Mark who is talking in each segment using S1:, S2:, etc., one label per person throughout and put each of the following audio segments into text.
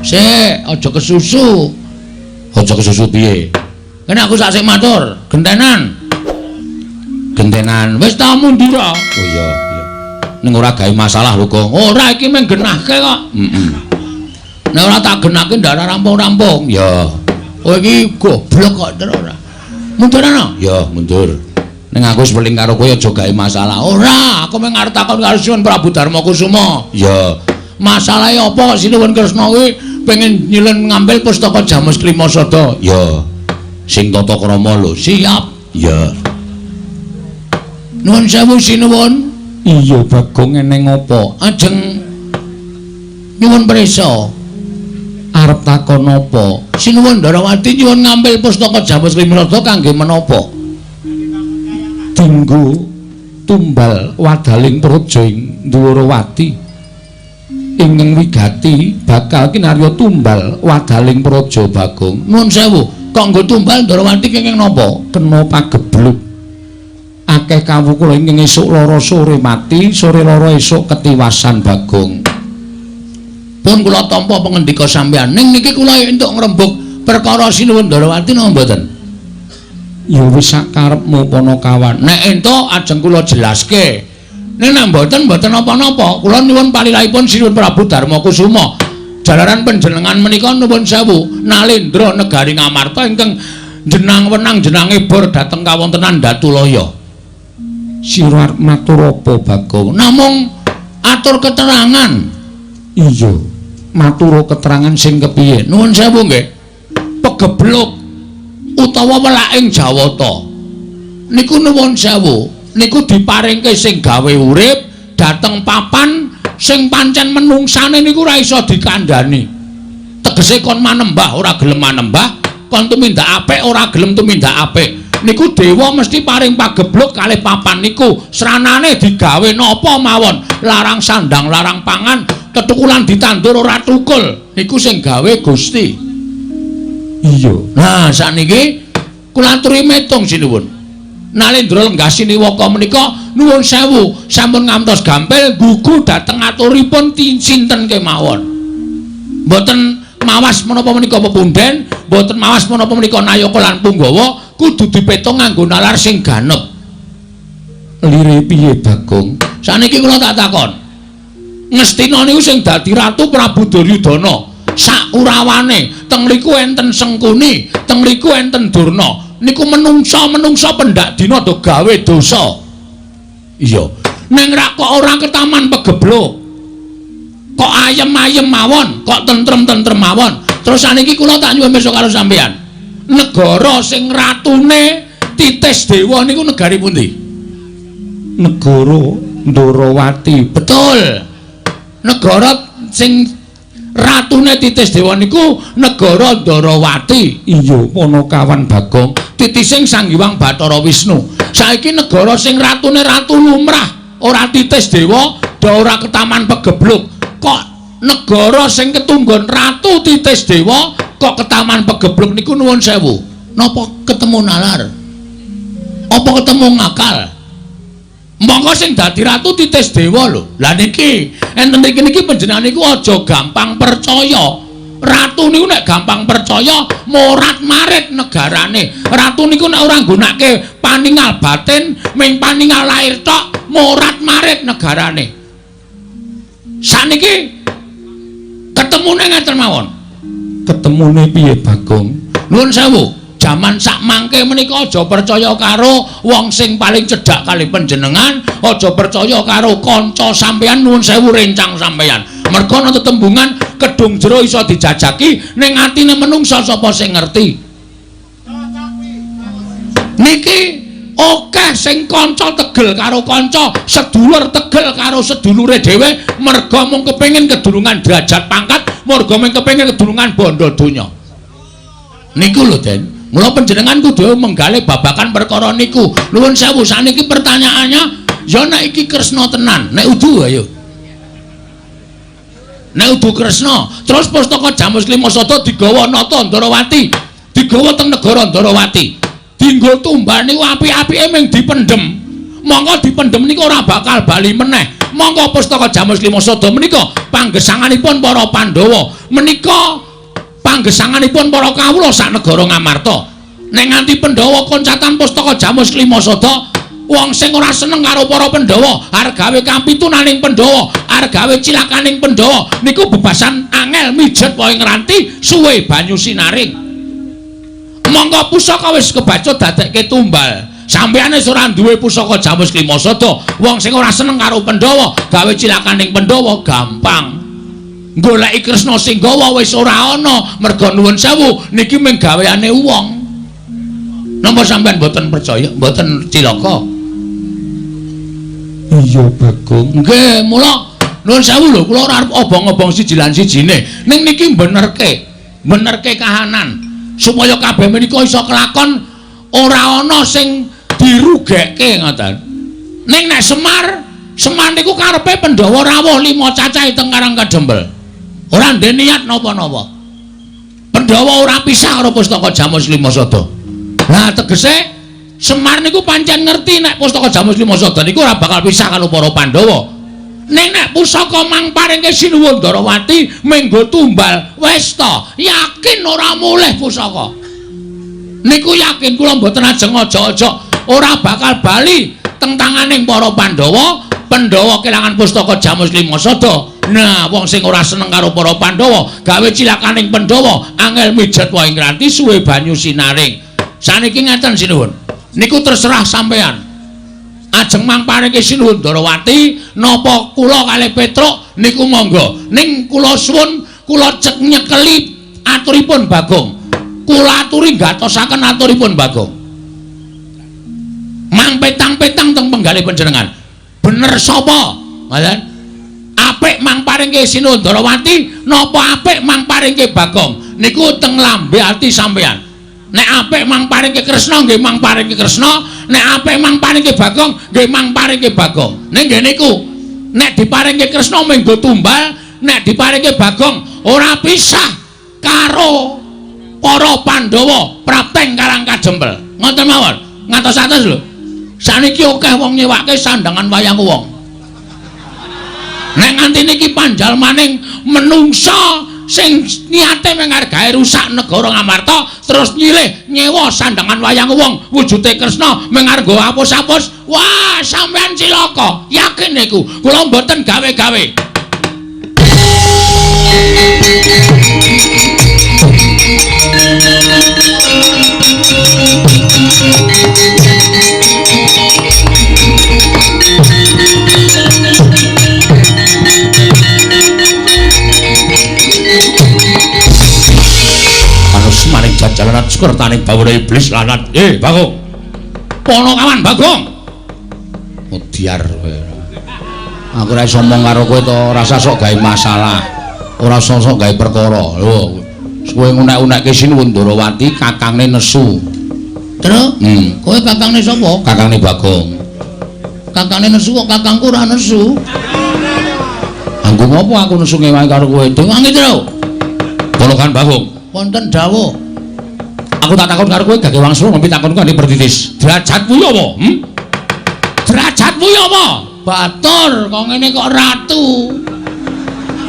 S1: Sik, aja kesusu. Aja kesusu piye? Kene aku sak sik matur, gentenan. Gentenan, wis ta mundura. Oh iya, iya. Ning ora gawe masalah lho, Kong. Ora iki mung genahke kok. Heeh. Nek ora tak genahke ndak rampung-rampung. Ya. Oh iki goblok kok ora. Mundur ana? Ya, mundur. Ning aku wis weling karo kowe aja gawe masalah. Ora, aku mung arep takon karo Sinuwun Prabu Darmakusuma. Ya. Masalahe apa Sinuwun Kresna kuwi pengen nyilin ngambil pustaka Jamus Klimasada? Ya. Sing tata krama lho. Siap. Ya. Nuwun sewu Sinuwun. Iya, Bagong eneng apa? Ajeng nyuwun prisa. Arep takon apa? Sinuwun Ndarawati nyuwun ngambil pustaka Jamus Klimasada kangge menapa? Dinggo tumbal wadaling praja ing Ndhuwarawati. Ingkang wigati bakal kinarya tumbal wadaling praja Bagong. Nuwun sewu, kok nggo tumbal Ndarawati kenging napa? Kena pagebluk. Akeh kawula ingkang esuk lara sore mati, sore lara esuk ketiwasan Bagong. Pun kula tampa pangendika sampeyan, ning niki kula entuk ngrembug perkara Sinuwun Ndarawati napa mboten? Ya wis sakarepmu Panakawan. Nek entuk ajeng kula jelaske. Ning nek mboten apa-apa, kula nyuwun palilahipun Sinuwun Prabu Darmakusuma. Jalaran panjenengan menika nuwun sewu, Nalendra negari Ngamarta ingkang jenang wenang jenange bor dhateng kawontenan Datulaya. Sira arep matur apa, Bagong? Namung atur keterangan. Iya, matur keterangan sing kepiye? Nuwun sewu nggih. Pegebluk utawa welaking Jawata. Niku nuwun sewu, niku diparingke sing gawe urip dhateng papan sing pancen menungsane niku ora iso dikandhani. Tegese kon manembah ora gelem manembah, kon tumindak apik ora gelem tumindak apik. Niku dewa mesti paring pagebluk kalih papan niku sranane digawe napa mawon, larang sandang larang pangan, tetukulan ditandur ora tukul, niku sing gawe Gusti. Iya. Nah sakniki kula aturi metung Sinuwun. Nalendra lenggah siniwaka menika nuwun sewu sampun ngantos gampil gugu dhateng aturipun sinten kemawon. Mboten mawas menapa menika pepunden, mboten mawas menapa menika Nayaka lan Punggawa, kudu dipetung nganggo nalar sing ganep. Lire piye, Bagong? Saniki kula tak takon. Ngastina niku sing dadi Ratu Prabu Duryudana. Sak urawane, teng mriku enten Sengkuni, teng mriku enten Durna. Niku menungsa pendak dina do gawe dosa. Iya. Ning rak kok ora ketaman pegebluk. Kok ayem-ayem mawon, kok tentrem-tentrem mawon. Terus saniki kula tak nyuwun besok karo sampeyan. Negara sing ratune Titis Dewa niku negari pundi? Negara Ndarawati. Betul. Negara sing ratune Titis Dewa niku negara Ndarawati. Iya, Panakawan Bagong. Titising Sang Hyang Bathara Wisnu. Saiki negara sing ratune Ratu Lumrah, ora Titis Dewa, ora ketaman pegebluk. Kok negara sing ketunggon Ratu Titis Dewa kok ketaman pegebluk niku nuwun sewu. Napa ketemu nalar? Apa ketemu ngakal? Monggo sing dadi Ratu Titis Dewa lho. Lah niki, enten niki panjenengan niku aja gampang percaya. Ratu niku nek gampang percaya morat marit negarane. Ratu niku nek ora nggunakake paningal batin, ming paningal lahir tok, morat marit negarane. Saniki ketemune ngeten mawon. Ketemune piye, Bagong? Nuwun sewu, jaman sak mangke menika aja percaya karo wong sing paling cedhak kali panjenengan, aja percaya karo kanca sampeyan. Nuwun sewu rencang sampeyan. Merga ana tetembungan kedung jero iso dijajaki, ning atine menungsa sapa sing ngerti. Niki akeh sing kanca tegel karo kanca, sedulur tegel karo sedulure dhewe, merga mung kepengin kedurungan derajat pangkat, merga mung kepengin kedurungan bondo donya. Niku lho, Den. Mula panjenengan kudu menggalih babakan perkara niku. Nuwun sewu, saniki pertanyaannya, ya nek iki Kresna tenan, nek udu ayo. Nek udu Kresna, terus pustaka Jamus Klimasada digawa nata Ndarawati, digawa teng negara Ndarawati. Dinggo tumbal niku apik-apike mung dipendhem. Monggo dipendhem niku ora bakal bali meneh. Monggo pustaka Jamus Lima Sada menika panggesanganipun para Pandhawa. Menika panggesanganipun para kawula sak negara Ngamarta. Nek nganti Pandhawa koncatan pustaka Jamus Lima Sada, wong sing ora seneng karo para Pandhawa, arep gawe kampitunaning Pandhawa, arep gawe cilakaning Pandhawa, niku bebasan angel mijet wae ngranti suwe banyu sinaring. Monggo pusaka wis kebaca dadekke tumbal. Sampeyan wis ora duwe pusaka Jamus Lima Sada, wong sing ora seneng karo Pandhawa, gawe cilakaning Pandhawa gampang. Goleki Kresna sing gawa wis ora ana, merga nuwun sewu niki mung gaweane wong. Napa sampeyan mboten percaya, mboten cilaka? Iya, Bagong. Nggih, mula nuwun sewu lho, kula ora arep obong-obong siji lan sijine. Ning niki benerke kahanan supaya kabeh menika iso kelakon ora ana sing dirugekke ngoten. Ning nek Semar niku karepe Pandhawa rawuh 5 cacahe teng Karang Kadempel. Ora ndek niat napa-napa. Pandhawa ora pisah karo pustaka Jamus Lima Sada. Lah tegese Semar niku pancen ngerti nek pustaka Jamus Lima Sada niku ora bakal pisah karo para Pandhawa. Ning nek pusaka mangparingke Sinuwun Darawati menggo tumbal wis ta, yakin ora mulih pusaka. Niku yakin kula mboten ajeng aja-aja ora bakal bali teng tanganing para Pandhawa. Pandhawa kelangan pustaka Jamus Lima Sada. Nah, wong sing ora seneng karo para Pandhawa, gawe cilakaning Pandhawa, angel mijet wae ngranti suwe banyu sinaring. Saniki ngeten Sinuwun. Niku terserah sampean. Ajeng mangparingke Sinuwun Darawati napa kula kalih Petruk niku monggo. Ning kula suwun kula cek nyekeli aturipun Bagong. Kula aturi gatosaken aturipun Bagong. Mang petang-petang teng penggalih panjenengan. Bener sapa? Ngoten. Apik mangparingke Sinuwun Darawati napa apik mangparingke Bagong? Niku teng lambe ati sampean. Nek apik mangparingke Kresna nggih mangparingke Kresna, nek apik mangparingke Bagong nggih mangparingke Bagong. Ning nggih niku nek diparingke Kresna menggo tumbal, nek diparingke Bagong ora pisah karo para Pandhawa prapteng Karang Kadempel. Ngoten mawon. Ngantos-atos lho. Saniki akeh wong nyewake sandangan wayang wong. Nek nganti niki panjalmaning menungsa sing niate menghargai rusak negara Ngamarta terus nyilih nyewa sandangan wayang wong wujude Kresna mengargo apus-apus, wah sampean cilaka. Yakin niku kula mboten gawe-gawe. Maring jajalan Sukertaning bawuh iblis lanat. Bagong. Ponokawan Bagong. Mudyar kowe. Aku ora iso omong karo kowe to, rasa sok gawe masalah. Ora sok gawe perkara. Lho, kowe ngunek-unekke Sinuwun Darawati kakangne nesu. Terus? Kowe kakangne sapa? Kakangne Bagong. Kakangne nesu kok kakangku ora nesu. Anggo ngopo aku nesu ngewangi karo kowe? Dewangi to. Ponokan Bagong. Wonten dawuh. Aku tak takon karo kowe gage wangsul ngopi takon kok pertitis. Derajatmu ya apa? Derajatmu ya apa? Batur, kok ngene kok ratu.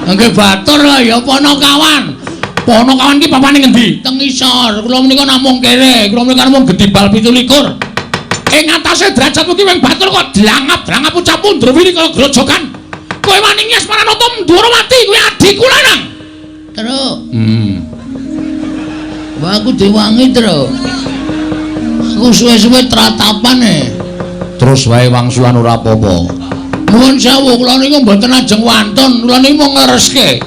S1: Nggih batur lah ya Ponokawan. Ponokawan ki papane ngendi? Teng isor. Kula menika namung kere. Kula menika namung Gedibal 17. Ing atase derajatmu ki wing batur kok dlangap-dlangap ucap Undrawini kaya grojogan. Kowe wani nyes Maranata Darawati kuwi adikku lanang. Terus. Wah aku diwangi terus. Aku suwe-suwe tratapane. Terus wae wangsulan ora apa-apa. Nuwun sewu, kula niku mboten ajeng wantun, kula niku mung nglereske.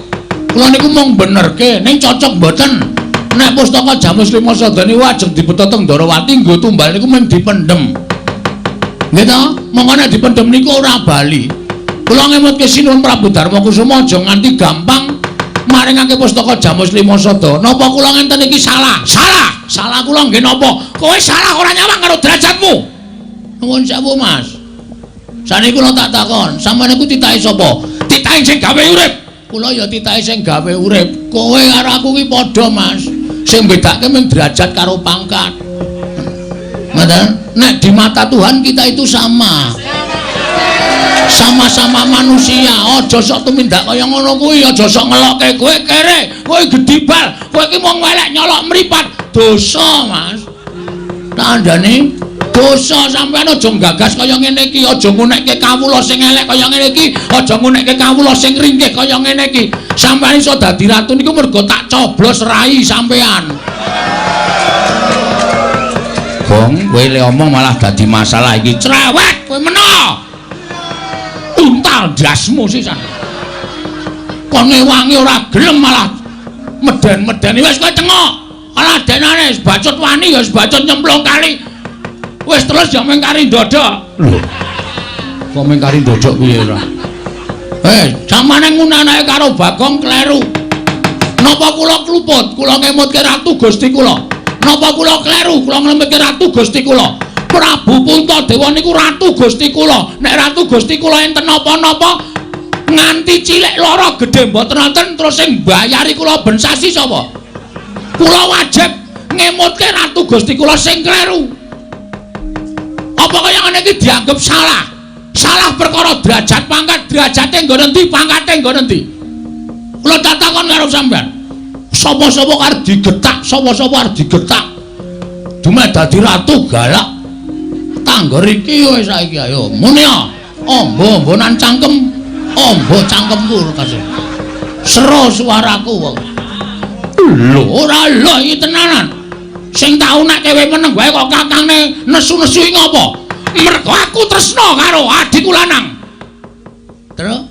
S1: Kula niku mung benerke, ning cocok mboten. Nek pustaka Jamus Lima Sada niku ajeng dipetha teng Darawati nggo tumbal niku men dipendhem. Nggih to? Monggo nek dipendhem niku ora bali. Kula ngemutke Sinuwun Prabu Darmakusuma aja nganti gampang maringake pustaka Jamus Lima Sada. Napa kula ngenten iki salah? Salah. Salah kula nggih napa? Kowe salah ora nyawang karo derajatmu. Nuwun sewu, Mas. Saniki kula tak takon, sampeyan iku titahe sapa? Titahe sing gawe urip. Kula ya titahe sing gawe urip. Kowe karo aku ki padha, Mas. Sing bedake mung derajat karo pangkat. Ngoten. Nek di mata Tuhan kita itu sama. Sama-sama manusia, aja sok tumindak kaya ngono kuwi, aja sok ngelokke kowe kere, kowe gedibal, kowe iki mung welek nyolok mripat. Dosa, Mas. Tandane dosa sampean aja gagas kaya ngene iki, aja ngunekke kawula sing elek kaya ngene iki, aja ngunekke kawula sing ringkih kaya ngene iki. Sampeyan iso dadi ratu niku mergo tak coblos rai sampean. Gong, kowe le omong malah dadi masalah iki. Cerewet kowe meno. Untal dasmu sisan. Kone wangi ora gelem malah meden-medeni wis kowe tengok. Ala denane bacut wani ya bacut nyemplung kali. Wis terus ya mung kari ndodok. Lho. Kok mung kari ndodok piye ora? Jamane ngunanake karo Bagong kleru. Napa kula kluput, kula ngemutke ratu Gusti kula. Napa kula kleru, kula ngemutke ratu Gusti kula. Prabu Puntadewa niku ratu Gusti kula. Nek ratu Gusti kula enten napa-napa nganti cilik lara gedhe mboten wonten terus sing mbayari kula ben sasi sapa? Kula wajib ngemutke ratu Gusti kula sing kleru. Apa kaya ngene iki dianggep salah? Salah perkara derajat pangkat, derajate nggo endi, pangkate nggo endi? Kula takon karo sampean. Sapa-sapa arep digetak, sapa-sapa arep digetak. Dumeh dadi ratu galak. Tangger iki wis saiki ayo. Muni ya. Ombo-ombonan cangkem. Ombo cangkemku kasih. Sero suaraku wong. Lho ora lho iki tenanan. Sing tau nek kowe meneng wae kok kakangne nesu-nesu iki ngopo? Mergo aku tresna karo adikku lanang. Terus?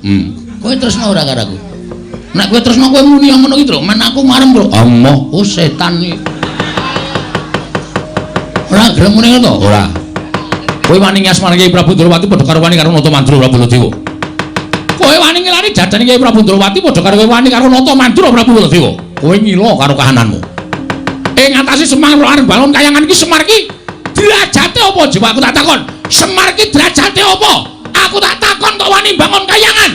S1: Kowe tresna ora karo aku? Nek kowe tresna kowe muni ngono iki, Tru. Men aku marem, Tru. Amoh, oh setan iki. Ora gelem muni to? Ora. Kowe wani ngasmane Kyai Prabu Ndrawati padha karo wani karo Nata Mandura Prabu Baladewa. Kowe wani ngelari dadane Kyai Prabu Ndrawati padha karo wani karo Nata Mandura Prabu Baladewa. Kowe ngilo karo kahananmu. Ing ngatasi Semar lan bangun kayangan iki Semar iki derajate apa jiwa aku tak takon. Semar iki derajate apa? Aku tak takon kok wani bangun kayangan.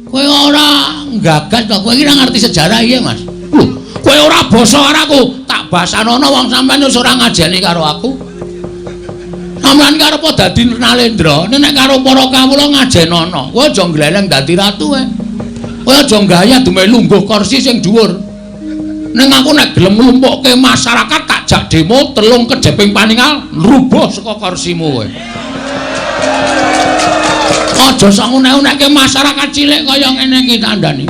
S1: Kowe ora gagas to, kowe iki ora ngerti sejarah iki, Mas. Lho, kowe ora basa karo aku, tak basanono wong sampeyan wis ora ngajeni karo aku. Sampeyan karep dadi Nalendra, nek karo para kawula ngajenono. Kowe aja gleleng dadi ratu kowe. Kowe aja gaya dume lungguh kursi sing dhuwur. Ning aku nek gelem nglumpukke masyarakat tak jak demo telung kejeping paningal rubuh saka kursimu kowe. Aja sangunek-unekke masyarakat cilik kaya ngene iki tandani.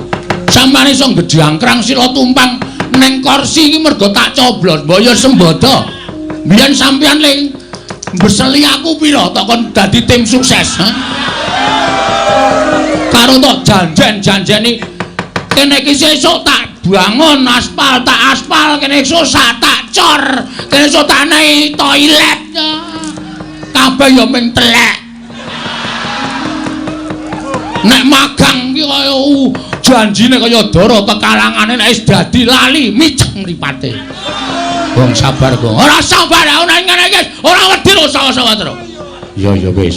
S1: Sampeyan iso gedhangkrang sila tumpang ning kursi iki mergo tak coblos, mbaya sembodo. Biyen sampeyan ling beseli aku pira tok kon dadi tim sukses, ha? Karo tok janjen-janjeni kene iki sesuk tak bangun aspal, tak aspal kene esuk tak cor, kene esuk tak nehi toilet. Kabeh ya mung telek. Nek magang iki kaya janjine kaya dara kekalangane nek wis dadi lali micek mripate. Wong sabar, Gong. Ora sabar, ana ngene iki. Ora wedi lho sawa-sawa terus. Ya wis.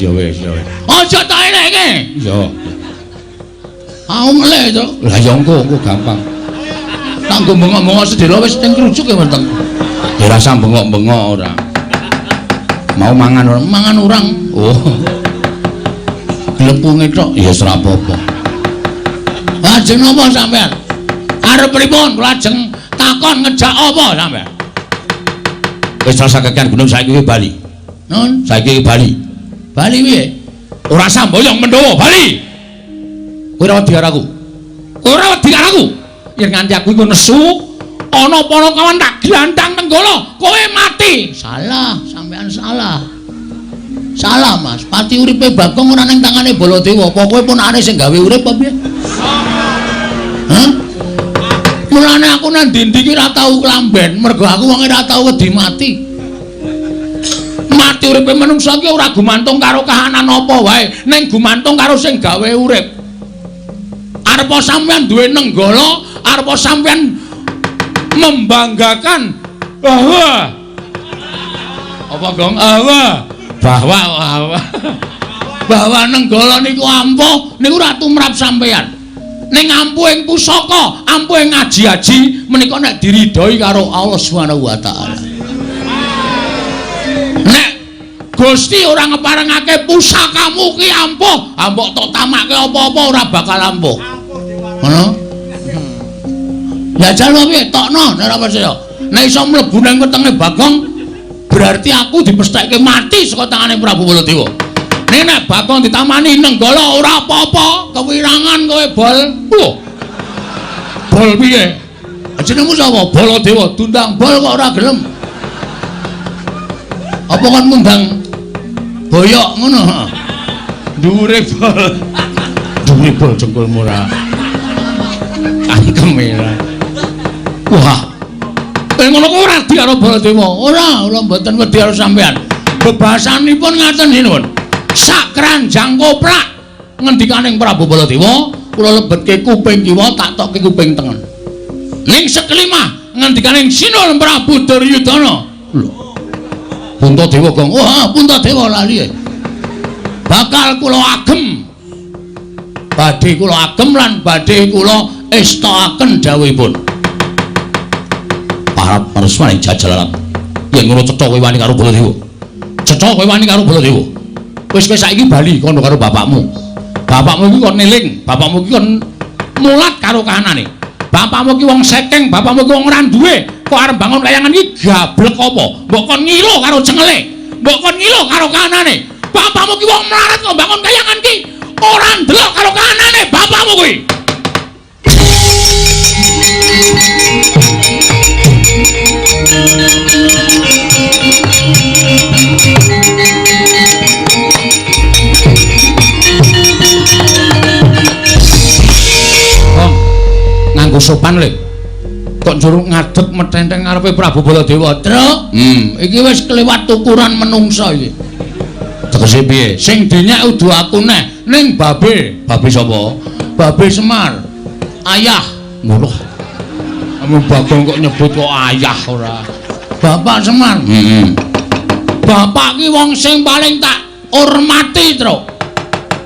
S1: Aja tak eleke. Ya. Aku mele to. Lah ya engko gampang. Kanggo bengok-bengok sedelo wis ning krujuk ya wonten. Ya rasa bengok-bengok ora. Mau mangan urang. Oh. Glepunge tok ya ora apa-apa. Lajeng napa sampean? Arep pripun? Lajeng takon ngejak apa sampean? Wis rasa kekian gunung saiki iki Bali. Nun, saiki iki Bali. Bali piye? Ora samboyong Mendawa, Bali. Kowe ora wedi karo aku. Ora wedi karo aku. Yen nganti aku iku nesu, ana para kawan tak glantang tenggala, kowe mati. Salah, sampean salah. Salah, Mas. Pati uripe Bagong ora ning tangane Baladewa. Apa kowe punakane sing gawe urip apa piye? Hah? Mulane aku nang ndi-ndi iki ora tau klamben, mergo aku wong ora tau wedi mati. Mati uripe manungsa iki ora gumantung karo kahanan apa wae, ning gumantung karo sing gawe urip. Arepa sampean duwe nenggala, arepa sampean membanggakan bahwa apa Gong? Bahwa nenggala niku ampuh, niku ora tumrap sampean. Ning ampuh ing pusaka, ampuh ing ngaji-aji menika nek diridhoi karo Allah Subhanahu wa taala. Nek Gusti ora ngeparengake pusakamu ki ampuh. Mbok tok tamake apa-apa ora bakal ampuh. Ngono? Ya jalo piye tokno nek ora percaya. Nek iso mlebu nang wetenge Bagong berarti aku dipesthekke mati saka tangane Prabu Baladewa. Nek Bagong ditamani Nenggala ora apa-apa, kewirangan kowe bol. Bol piye? Jenengmu sapa? Baladewa. Tundang bol kok ora gelem. Apa kon mundang boyok ngono? Dhuwure bol. Dhuwure bol jengkulmu ora. Angkeme ora. Wah. Ngono kok ora di karo Baladewa. Ora mboten wedi karo sampean. Bebasanipun ngaten sinuwun. Sak kranjang koprak ngendikaning Prabu Baladewa, kula lebetke kuping kiwa tak tokke kuping tengen. Ning sekelima ngendikaning Sinul Prabu Duryudana. Lho. Puntadewa Gong. Wah, Puntadewa lali. Bakal kula agem. Badhe kula agem lan badhe kula estaaken dawuhipun. Parap resmaning jajalaran. Yen ngono cetha kowe wani karo Baladewa. Cetha kowe wani karo Baladewa. Wis kowe saiki bali kono karo bapakmu. Bapakmu iki kon eling, bapakmu iki kon mulat karo kahanane. Bapakmu ki wong sekeng, bapakmu ki wong ora duwe. Kok arep bangun kayangan iki gablek apa? Mbok kon ngilo karo cengele. Mbok kon ngilo karo kahanane. Bapakmu ki wong mlarat kok bangun kayangan ki ora ndelok karo kahanane bapakmu kuwi. Nganggo sopan lho. Kok njuruk ngadeg metenteng ngarepe Prabu Baladewa, Truk? Iki wis kelewat ukuran menungsa iki. Tegese piye? Sing dinyek udu aku neh, ning babe. Babe sapa? Babe Semar. Ayah. Ngono. Kamu Bagong kok nyebut kok ayah ora. Bapak Semar. Bapak ki wong sing paling tak hormati, Truk.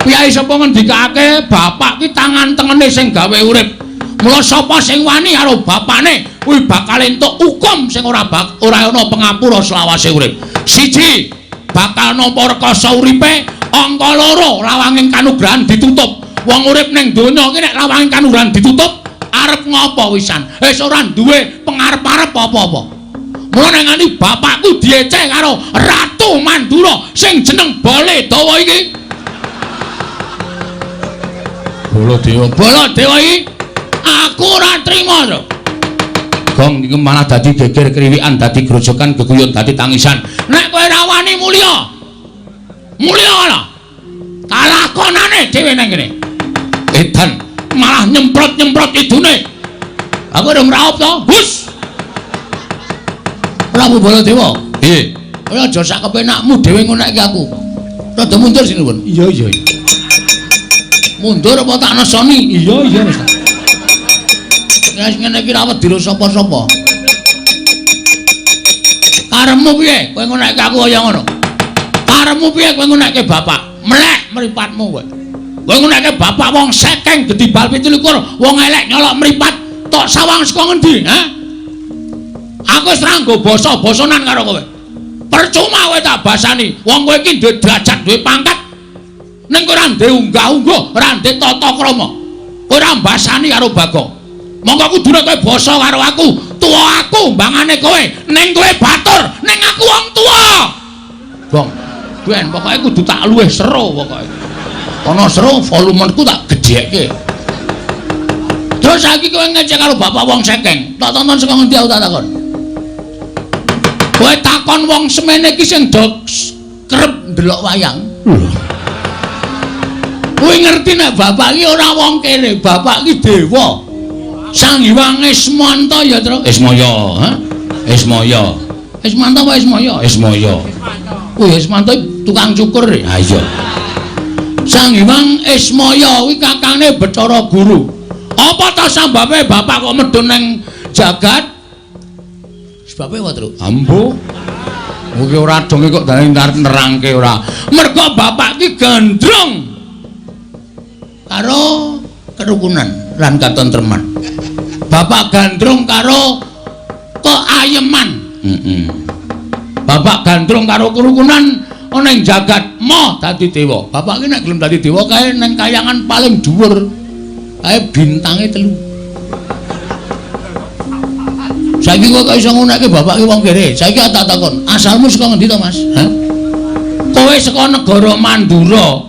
S1: Piyai sapa ngendikake bapak ki tangan tengene sing gawe urip. Mula sapa sing wani karo bapakne kuwi bakal entuk hukum sing ora ana pangapura selawase urip. Siji, bakal nampa rekoso uripe, angka loro lawanging kanugrahan ditutup. Wong urip ning donya iki nek lawanging kanugrahan ditutup, arep ngopo wisan? Wis ora duwe pengarep-arep apa-apa. Mula nek ngani bapakku dieceh karo Ratu Mandura sing jeneng Baladewa iki. Baladewa iki aku ora trima to. Gong iki malah dadi geger kriwikan, dadi grojokan, geguyut, dadi tangisan. Nek kowe ra wani mulya. Mulya ana. Kalakonane dhewe nang kene. Edan malah nyemprot-nyemprot idune. Aku ora ngraup to. Hus. Prabu Baladewa. Nggih. Kowe aja sak kepenakmu dhewe ngonekke aku. Rada mundur sini, Pun. Iya. Mundur apa tak nesoni? Iya. Nek ngene iki ra wedi sapa-sapa. Karepmu piye? Kowe ngonekke aku kaya ngono. Karepmu piye kowe ngonekke bapak? Mlek mripatmu kowe. Kowe ngonekke bapak wong sekeng gedhi bal 17, wong elek nyolok mripat tok sawang saka ngendi, ha? Aku wis ra nggo basa-basanan karo kowe. Percuma kowe tak basani. Wong kowe iki duwe derajat, duwe pangkat. Ning kowe ora ndek unggah-ungguh, ora ndek tata krama. Kowe ora mbasani karo Bagong. Monggo kudune kowe basa karo aku. Tuwa aku mbangane kowe, ning kowe batur, ning aku wong tuwa. Bong, ben pokoke kudu tak luwih seru pokoke. Ana seru volumenku tak gedhekke. Terus saiki kowe ngecek karo bapak wong sekeng. Tak tonton saka ngendi aku tak takon. Kowe takon wong semene iki sing do kerep ndelok wayang. Kowe ngerti nek bapak iki ora wong kene, bapak iki dewa. Sang Hyang Ismanta ya, Tru. Ismaya, ha? Ismaya. Ismanta apa Ismaya? Ismaya. Kuwi Ismanta tukang cukur. Ha iya. Sang Hyang Ismaya kuwi kakange Bathara Guru. Apa ta sambabe bapak kok medhun ning jagat? Sebabe apa, Tru? Ambo. Kuwi ora donge kok dadi nerangke ora. Mergo bapak ki gandrung karo kerukunan lan katentreman. Bapak gandrung karo keayeman. Bapak gandrung karo kerukunan ana ing jagat moh dadi dewa. Bapak ki nek gelem dadi dewa kae nang kayangan paling dhuwur. Kae bintange 3. Saiki kok iso nguneke bapak ki wong kere. Saiki tak takon, asalmu saka ngendi to, Mas? Hah? Kowe saka negara Mandura.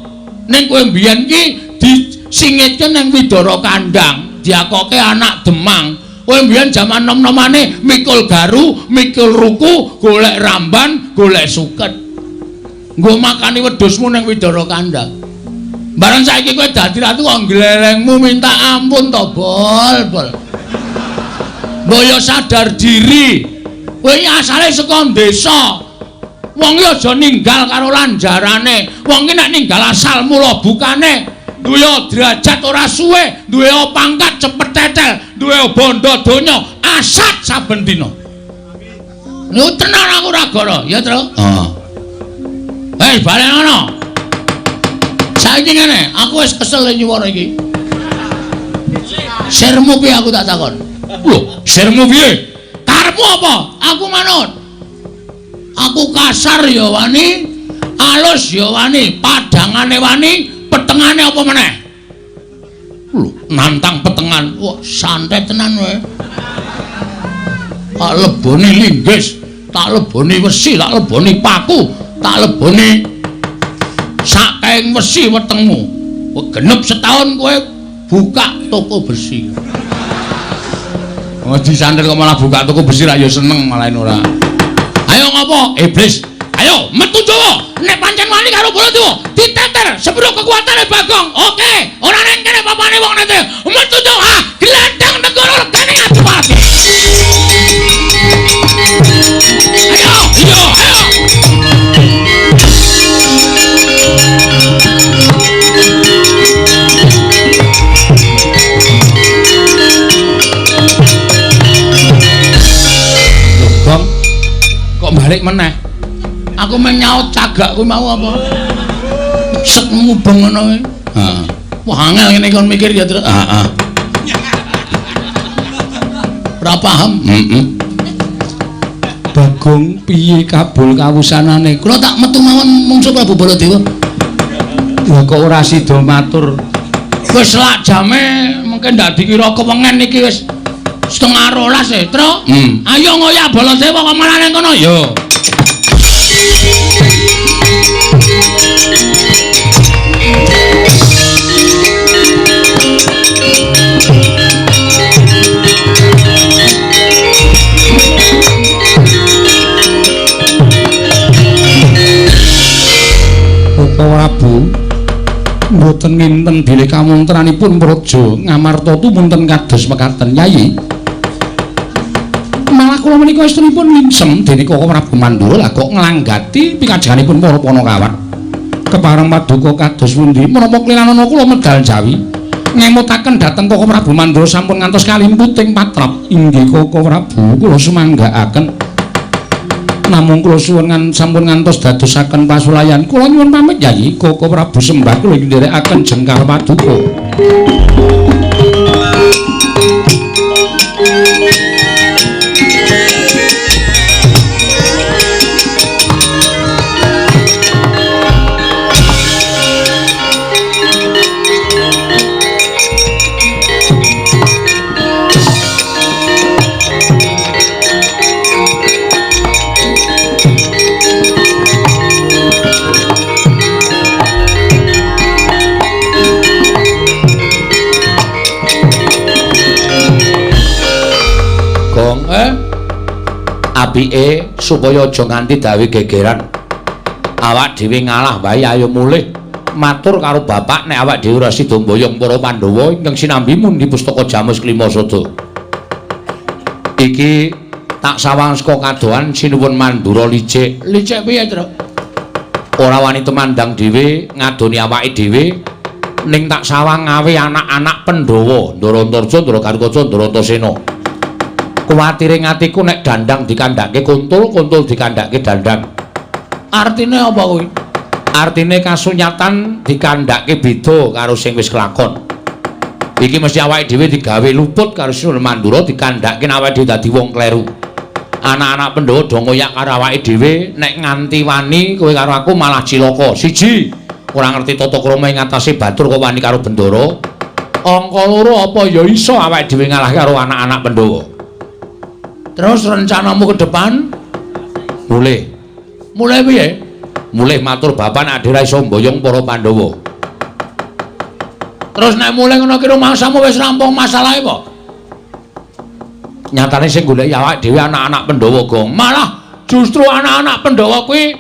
S1: Ning kowe mbiyen ki disingitke nang Widara Kandang, diakoke anak Demang. Kowe mbiyen jaman nom-nomane mikul garu, mikul ruku, golek ramban, golek suket. Nggo makani wedhusmu nang Widara Kandang. Bareng saiki kowe dadi ratu kok glelengmu minta ampun to, Bol. Mbok sadar diri. Kowe asale saka desa. Wong iki aja ninggal karo lanjarane. Wong iki nek ninggal asal mula bukane, duwe derajat ora suwe, duwe pangkat cepet tetel, duwe bondo donya asat saben dina. Lho tenan aku ora gara, ya, Tru? Heeh. Balen ngono. Saiki ngene, aku wis kesel nyuwara iki. Sirmu piye aku tak takon? Lho, sirmu piye? Karepmu apa? Aku manut. Aku kasar ya wani, alus ya wani, padangane wani, petengane apa meneh? Lho, nantang petengan. Wah, santet tenan kowe. Tak leboni linggis, tak leboni wesi, tak leboni paku, tak leboni saking wesi wetengmu. Genep setahun kowe buka toko besi. Oh, disantet kok malah buka toko besi ra ya seneng malah ora. Ayo ngopo iblis, ayo metu Jawa. Nek pancen wani karo Baladewa diteter sepuro kekuatane Bagong. Oke, ora neng kene papane wong nate metu Jawa. Glendang negara regane Adipati. Ayo. Balik meneh. Aku meng nyaut cagak kuwi mau apa? Sek mubeng ngono kuwi. Heeh. Wah angel ngene kon mikir ya, Tru. Heeh. Ora paham? Heeh. Bagong piye kabul kawusanane? Kula tak metu mawon mungsuh Prabu Baladewa. Lha kok ora sida matur. Wis lak jame mungkin ndak dikira kewengen iki wis setengah 12 Tru. Ayo ngoyak Baladewa kok malah nang kono yo. Prabu mboten nginten bilih kamontranipun praja Ngamarta tumunten kados mekaten Yayi. Malah kula menika istrinipun lingsem dene Koko Prabu Mandura lah kok nglanggati pikajanganipun para Panakawan. Kepareng paduka kados pundi menapa kliranana kula medal Jawi ngemutaken dhateng Koko Prabu Mandura sampun ngantos kalimputing patrap. Inggih Koko Prabu kula sumanggaaken. Namung kula suwun sampun ngantos dadosaken pasulayan. Kula nyuwun pamit Yayi, Koko Prabu sembah kula ndherekaken jengkar paduka. Apike supaya aja nganti dawe gegeran. Awak dhewe ngalah wae ayo mulih matur karo bapak nek awak dhewe ora sida mboyong para Pandhawa ingkang sinambi mundi pustaka Jamus Klimasada. Iki tak sawang saka kadohan sinuwun Mandura licik. Licik piye, Tru? Ora wani temandang dhewe ngadoni awake dhewe ning tak sawang ngawe anak-anak Pandhawa, Ndarantarja, Ndarakarkaca, Ndarantasena. Kuwatire ngatiku nek dandang dikandhake kuntul, kuntul dikandhake dandang. Artine apa kuwi? Artine kasunyatan dikandhake beda karo sing wis kelakon. Iki mesti awake dhewe digawe luput karo Sinuwun Mandura dikandhake awake dhewe dadi wong kleru. Anak-anak Pandhawa do ngoyak karo awake dhewe, nek nganti wani kowe karo aku malah cilaka. Siji, ora ngerti tata krama ing atase batur kok wani karo Bendara. Angka loro apa ya iso awake dhewe ngalah karo anak-anak Pandhawa. Terus rencanamu ke depan mulih. Mulih piye? Mulih matur bapak nek ade ra iso mboyong para Pandhawa. Terus nek mulih ngono ki rumangsamu wis rampung masalahe kok. Nyatane sing goleki awake dhewe anak-anak Pandhawa, Gong. Malah justru anak-anak Pandhawa kuwi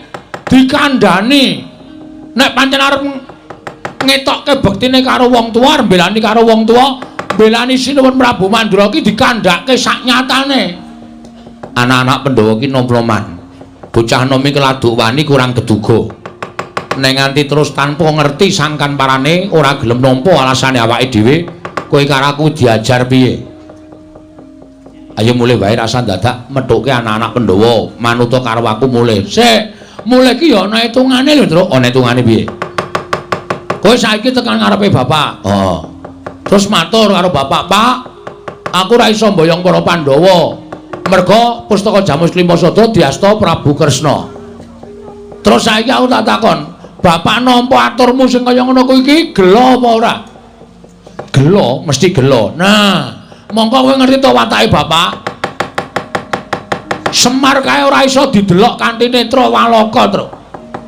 S1: dikandhani. Nek pancen arep ngetokke bektine karo wong tuwa, mbelani karo wong tuwa, mbelani Sinuwun Prabu Mandura ki dikandhake sak nyatane. Anak-anak Pandhawa ki nomploman. Bocah nomi keladuk wani kurang keduga. Nek nganti terus tanpa ngerti sangkan parane ora gelem nampa alasane awake dhewe, kowe karo aku diajar piye? Ayo mulih wae rasa dadak methuke anak-anak Pandhawa manut karo aku mulih. Sik, mulih ki ya ana hitungane lho, Truk. Ana hitungane piye? Kowe saiki tekan ngarepe bapak. Oh. Terus matur karo bapak, "Pak, aku ora iso mboyong para Pandhawa. Merga pustaka Jamus Klimasada diasta Prabu Kresna." Terus saiki aku tak takon, "Bapak nampa aturmu sing kaya ngono kuwi iki gelo apa ora?" Gelo, mesti gelo. Nah, mongko kowe ngerti to watake bapak? Semar kae ora iso didelok kanthi netra waloka, Truk.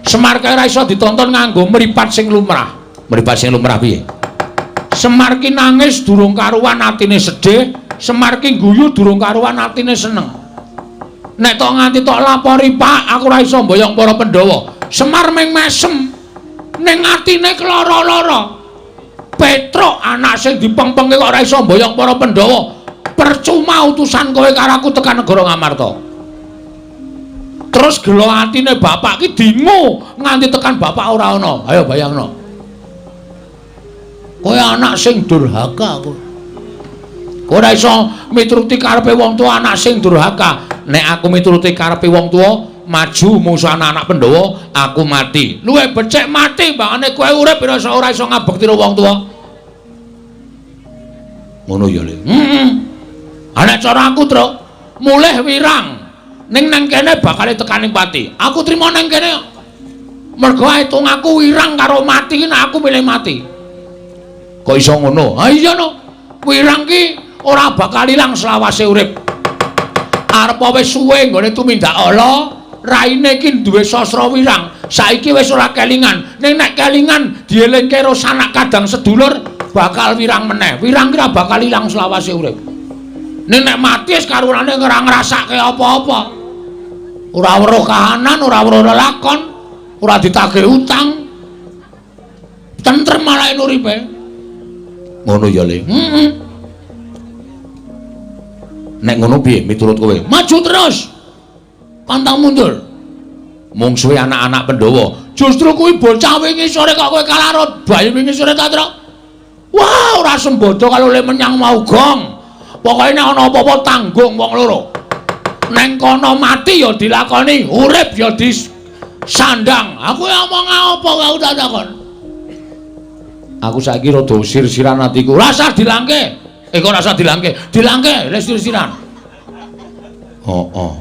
S1: Semar kae ora iso ditonton nganggo mripat sing lumrah. Mripat sing lumrah piye? Semar ki nangis durung karuan atine sedih, Semar ki guyu durung karuan atine seneng. Nek tok nganti tok lapori, "Pak, aku ora iso mboyong para Pandhawa." Semar meng mesem ning atine keloro-loro. Petruk anak sing dipengpengke kok ora iso mboyong para Pandhawa. Percuma utusan kowe karo aku tekan negara Ngamarta. Terus gelo atine bapak ki dingu nganti tekan bapak ora ana. Ayo bayangno. Kowe anak sing durhaka kowe. Kowe ora iso mituruti karepe wong tuwa, anak sing durhaka. Nek aku mituruti karepe wong tuwa, maju musuh anak-anak Pandhawa, aku mati. Luwih becik mati bangane kowe urip ora iso ngabekti karo wong tuwa. Ngono ya, Le. Ana cara aku, Truk, mulih wirang. Ning nang kene bakal tekaning pati. Aku trimo nang kene. Mergo hitung aku wirang karo mati, nek aku milih mati. Kok iso ngono? Ha iya no. Wirang ki ora bakal ilang selawase urip. Arep wis suwe nggone tumindak ala, raine iki duwe sastra wirang. Saiki wis ora kelingan. Ning nek kelingan dielingke karo sanak kadang sedulur bakal wirang meneh. Wirang ki ora bakal ilang selawase urip. Ning nek mati wis karunane ora ngrasake apa-apa. Ora weruh kahanan, ora weruh lelakon, ora ditagih utang. Tentrem malah uripe. Ngono ya, Le. Nek ngono piye miturut kowe? Maju terus. Pantang mundur. Mungsuhe anak-anak Pandhawa. Justru kuwi bocah wingi sore kok kowe kalarut. Bayi wingi sore ta, Truk? Wah, ora sembodo kalau le menyang mau, Gong. Pokoke nek ana apa-apa tanggung wong loro. Neng kono mati ya dilakoni, urip ya disandang. Aku ngomong apa kau tak takon? Aku saiki rada sir-siran atiku. Rasa dilangke. Kok rasa dilangke? Dilangke, wis sir-siran. Oh.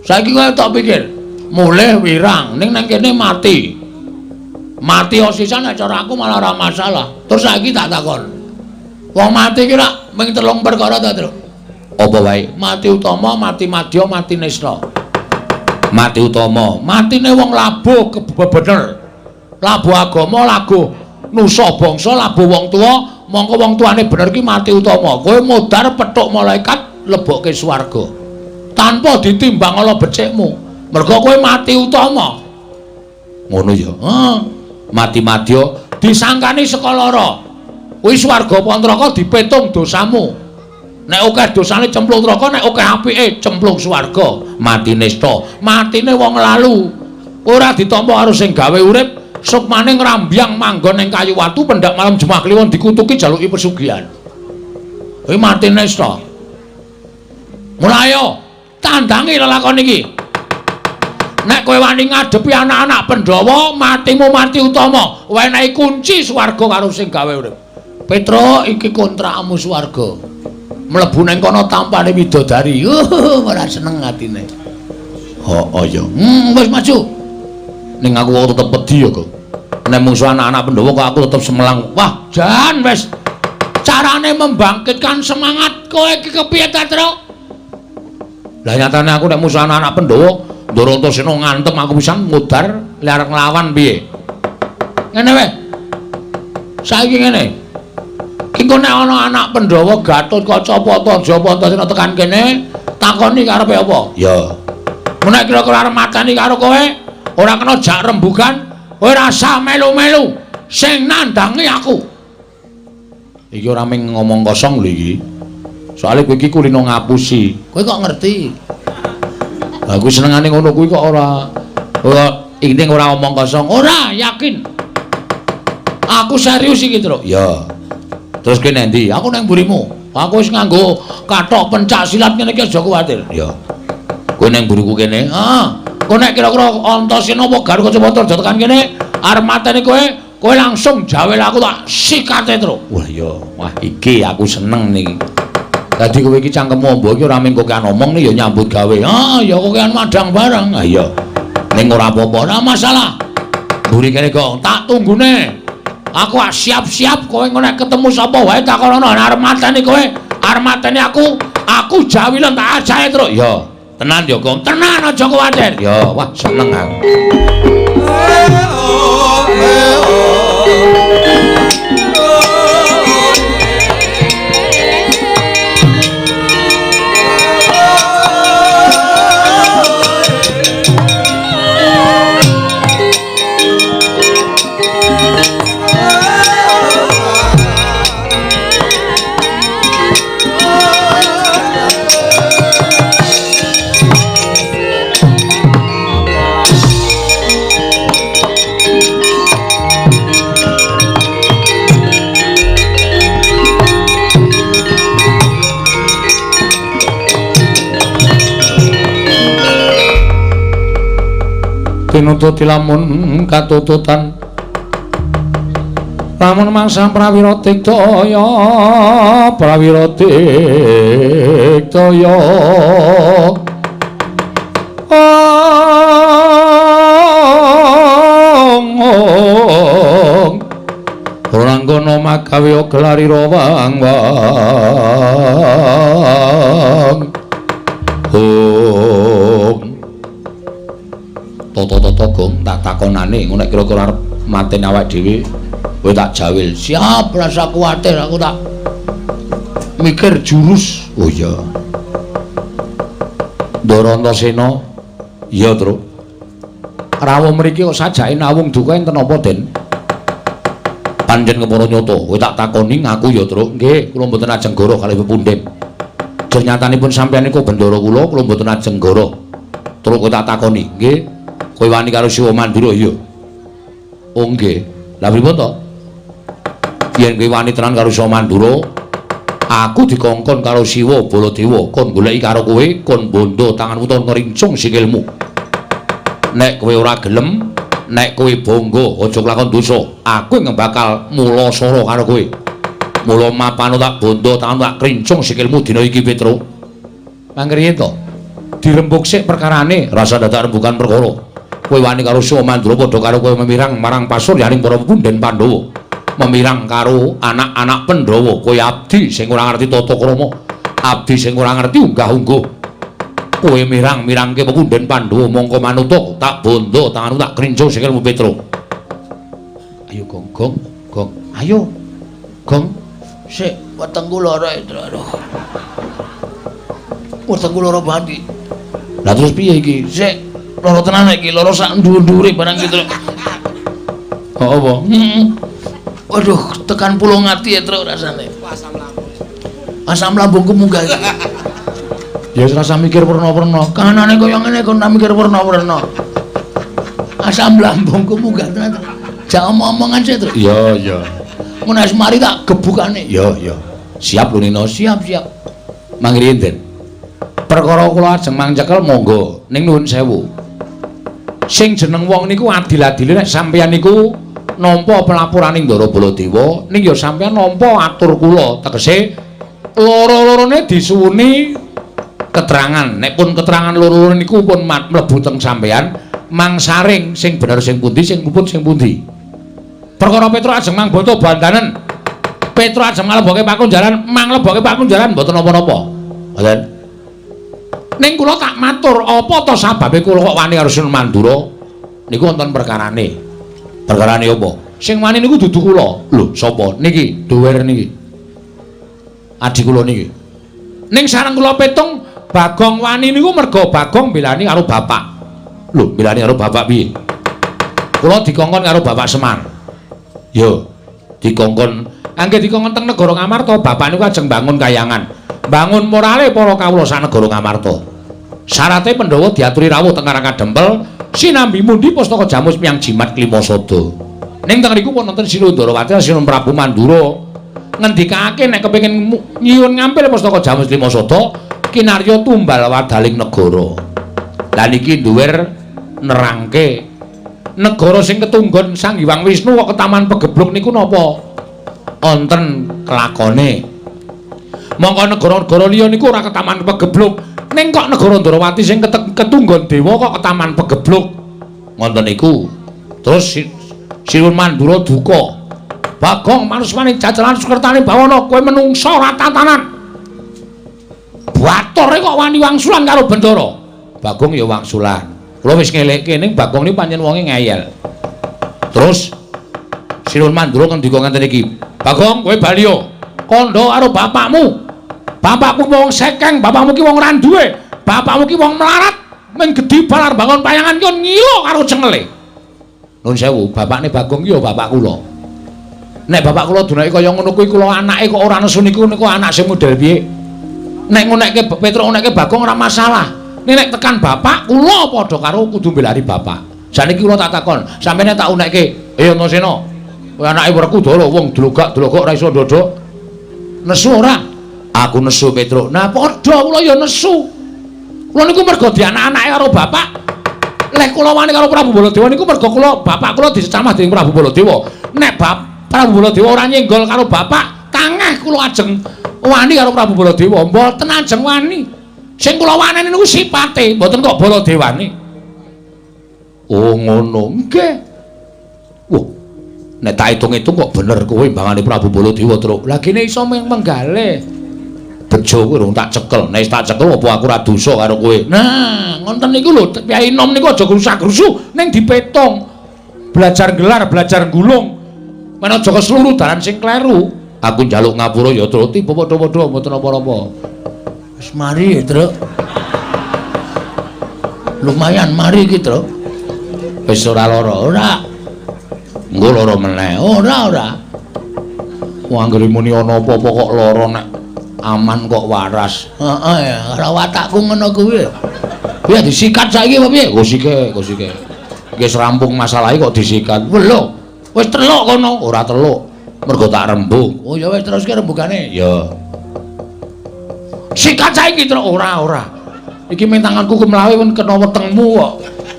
S1: Saiki kowe tak pikir, mulih wirang ning nang kene mati. Mati osisan nek cara aku malah ora masalah. Terus saiki tak takon. Wong mati ki rak mung 3 perkara ta, Truk? Apa wae? Mati utama, mati madya, mati nesna. Mati utama, matine wong labuh bener. Labuh agama, labuh nusa bangsa, labuh wong tuwa, mongko wong tuane bener ki mati utama. Kowe modar petuk malaikat lebokke swarga. Tanpa ditimbang ala becikmu. Mergo kowe mati utama. Ngono ya. Mati madya disangkani saka lara. Kuwi swarga apa neraka dipetung dosamu. Nek akeh dosane cemplung neraka, nek akeh apike cemplung swarga. Mati nista, matine wong lalu. Ora ditampa karo sing gawe urip, sukmane ngrambyang manggon ning kayu watu pendak malam Jumat Kliwon dikutuki jaluki pesugihan. Kuwi mati nista. Mulai yo tandangi lelakon iki. Nek kowe wani ngadepi anak-anak Pandhawa, matimu mati utama. Wenehi kunci swarga karo sing gawe urip. Petruk iki kontrakmu swarga. mlebu ning kono tampane widodari. Ora seneng atine. Oh ya. Wis maju. Ning aku kok tetep wedi ya kok. Nek musuh anak-anak Pandhawa kok aku tetep semelang. Wah, jan wis. Carane membangkitkan semangat kowe iki kepiye ta, Tru? Lah nyatane aku nek musuh anak-anak Pandhawa, Ndara Antasena ngantem aku pisan mudar arep nglawan piye? Ngene wae. Saiki ngene. Engko nek ana anak Pandhawa Gatotkaca apa Japa Antasena tekan kene, takoni karepe apa? Ya. Menek kira-kira arep mateni karo kowe, ora kena jak rembugan, kowe rasa melu-melu sing nandangi aku. Iki ora mung ngomong kosong lho iki. Soale kowe iki kulino ngapusi. Kowe kok ngerti? Aku senengane ngono kuwi kok ora inting ora omong kosong. Ora, yakin. Aku serius iki, Tru. Ya. Terus kowe nendi? Aku nang mburimu. Aku wis nganggo kathok pencak silat ngene iki aja kuwatir. Ya. Kowe nang mburiku kene. Kowe nek kira-kira Antasena apa Gatotkaca aja tekan kene, arep mateni kowe langsung jawel aku tak sikate, Tru. Wah, ya. Wah, iki aku seneng niki. Dadi kowe iki cangkemmu mbok iki ora mung kokean omong nih ya nyambut gawe. Ya kokean madang bareng. Iya. Ning ora apa-apa, ora masalah. Mburi kene kok tak tunggune. Aku siap-siap kowe nek ketemu sapa wae takonono arep mateni kowe, arep mateni aku jawilen tak ajahe terus. Ya, tenan ya, Gong. Tenan aja kuwatir. Ya, wah seneng aku. Tinututi lamun katututan lamun mangsa prawira tiktaya ora ngono magawe gelari rawang Toto Gong tak takonane ngono nek kira-kira arep mateni awake dhewe kowe tak jawil. Siap, rasa kuwatir aku tak mikir jurus. Oh iya. Ndara Antasena. Iya, Tru. Rawuh mriki kok sajake nawung duka enten apa, Den? Panjen kepara nyata. Kowe tak takoni ngaku ya, Tru. Nggih, kula mboten ajeng goro kalih pepundhen. Jenyatanipun sampeyan niku bendara kula mboten ajeng goro. Tru kowe tak takoni, nggih. Kowe wani karo Siwa Mandura iya. Oh nggih. Lah pripun to? Yen kowe wani tenan karo Siwa Mandura, aku dikongkon karo Siwa Baladewa kon goleki karo kowe, kon bondo tanganmu to ngrincung sikilmu. Nek kowe ora gelem, nek kowe bangga aja kelakon dosa, aku yang bakal mula sara karo kowe. Mula mapano tak bondo tanganmu tak krincung sikilmu dina iki Petro. Mangriyen to? Dirembuk sik perkarane, rasa dadak rembukan perkara. Kowe wani karo Siwa Mandura padha karo kowe memirang marang pasuryaning para pepundhen Pandhawa. Memirang karo anak-anak Pandhawa, kowe abdi sing ora ngerti tata krama, abdi sing ora ngerti unggah-ungguh. Kowe mirang-mirangke pepundhen Pandhawa mongko manut tak bondo tanganmu tak krincung sikilmu Petro. Ayo Gong, ayo. Gong, sik wetengku lara Petro. Aduh. Wetengku lara banget. Lah terus piye iki? Sik loro tenan iki, loro sak ndur-ndure barang gitu. Oh apa? Waduh, tekan pulung ati ya, Tru, rasane. Asam lambung. Asam lambungku munggah iki. Ya wis rasa mikir werna-werna. Kanane kaya ngene kon tak mikir werna-werna. Asam lambungku munggah tenan. Jak omong-omongan sik, Tru. Iya. Mun wis mari tak gebukane. Iya. Siap lho Nina, siap. Mangriyen, Den. Perkara kula ajeng mangcekel monggo ning nuwun sewu. Sing jeneng wong niku adil-adile nek sampeyan niku nampa pelapuraning Ndara Baladewa ning ya sampeyan nampa atur kula tegese loro-lorone disuwuni keterangan. Nek pun keterangan loro-loro niku pun mlebu teng sampeyan, mangsaring sing bener sing pundi, sing puput sing pundi. Perkara Petruk ajeng mangboto bandanen. Petruk ajeng nglebokke pakunjaran, manglebokke pakunjaran mboten napa-napa. Mboten. Ning kula tak matur, apa to sababe kula kok wani karo Sinun Mandura? Niku wonten perkarane. Perkarane apa? Sing wani niku dudu kula. Lho, sapa? Niki, duwer niki. Adik kula niki. Ning sareng kula petung, Bagong wani niku merga Bagong belani karo bapak. Lho, belani karo bapak piye? Kula dikongkon karo Bapak Semar. Yo, dikongkon. Angge dikongkon teng negara Ngamarta, bapak niku ajeng bangun kayangan. Bangun morale para kawula sak negara Ngamarta. Syarate Pandhawa diaturi rawuh teng Karang Kadempel, sinambi mundi pustaka Jamus Miyang Jimat Klimasada. Ning teng riku pun wonten Sinundrawati Sinun Prabu Mandura ngendikake nek kepengin nyuwun ngampil pustaka Jamus Klimasada kinarya tumbal wadaling negara. Lah niki duwer nerangke negara sing ketunggon Sang Hyang Wisnu kok ketaman pegebluk niku napa? Wonten kelakone. Mongko negara-negara liya niku ora ketaman pegebluk, ning kok negara Ndrawati sing ketunggon dewa kok ketaman pegebluk. Ngoten niku. Terus Sinun Mandura duka. Bagong manusmane jajalan Sukertane bawana kowe menungsa ora tatanan. Batore kok wani wangsulan karo Bendara. Bagong ya wangsulan. Kula wis ngelekke ning Bagong niku pancen wonge ngeyel. Terus Sinun Mandura ngendika ngenten iki, "Bagong, kowe bali yo. Kandha karo bapakmu. Bapakku wong sekeng, bapakmu ki wong ora duwe. Bapakmu ki wong melarat, men gedhi balar bangun payangan ki ngilo karo cengele." Nuwun sewu, bapakne Bagong ki ya bapak kula. Nek bapak kula dunake kaya ngono kuwi kula anake kok ora nesu niku anak sing model piye? Nek ngonekke Petruk ngonekke Bagong ora masalah. Nek tekan bapak kula padha karo kudu mbelani bapak. Saniki kula tak takon, sampeyan tak unekke, "Eh Antasena, kowe anake Werkudara wong dlogak-dlogok ora iso ndodok. Nesu ora?" "Aku nesu Petruk." "Nah padha kula ya nesu. Kula niku mergo dianak-anake karo bapak. Lek kula wani karo Prabu Baladewa niku mergo kula bapak kula dicecamah dening Prabu Baladewa. Nek Prabu Baladewa ora nyenggol karo bapak, tangeh kula ajeng wani karo Prabu Baladewa. Mboten ajeng wani. Sing kula waneni niku sipate, mboten kok Baladewane." "Oh ngono." "Nggih." "Wah, nek tak hitung-hitung kok bener kowe mbangane Prabu Baladewa, Truk. Lah kene iso menggalih. Bejo kowe rung tak cekel. Nek tak cekel apa aku ora dosa karo kowe?" "Nah, ngoten niku lho, Kyai Nom niku aja grusak-grusu ning dipetung. Belajar gelar, belajar gulung. Men aja keseluruh dalan sing kleru. Aku njaluk ngapura ya, Truk. Tiba padha-padha mboten apa-apa." "Wis mari, Truk. Lumayan mari iki, Truk. Wis ora lara, ora. Engko lara meneh. Ora. Wong anggere muni ana apa-apa kok lara nek aman kok waras." "Heeh, karo watakku ngono kuwi." "Piye disikat saiki apa piye?" "Oh, sike. Wis rampung masalahe kok disikat." "Lho, wis teluk kono." "Ora teluk, mergo tak rembug." "Oh ya wis teruske rembugane." "Ya." "Sikat saiki, Truk." Ora. Iki ming tanganku kumlawe men kena wetengmu kok.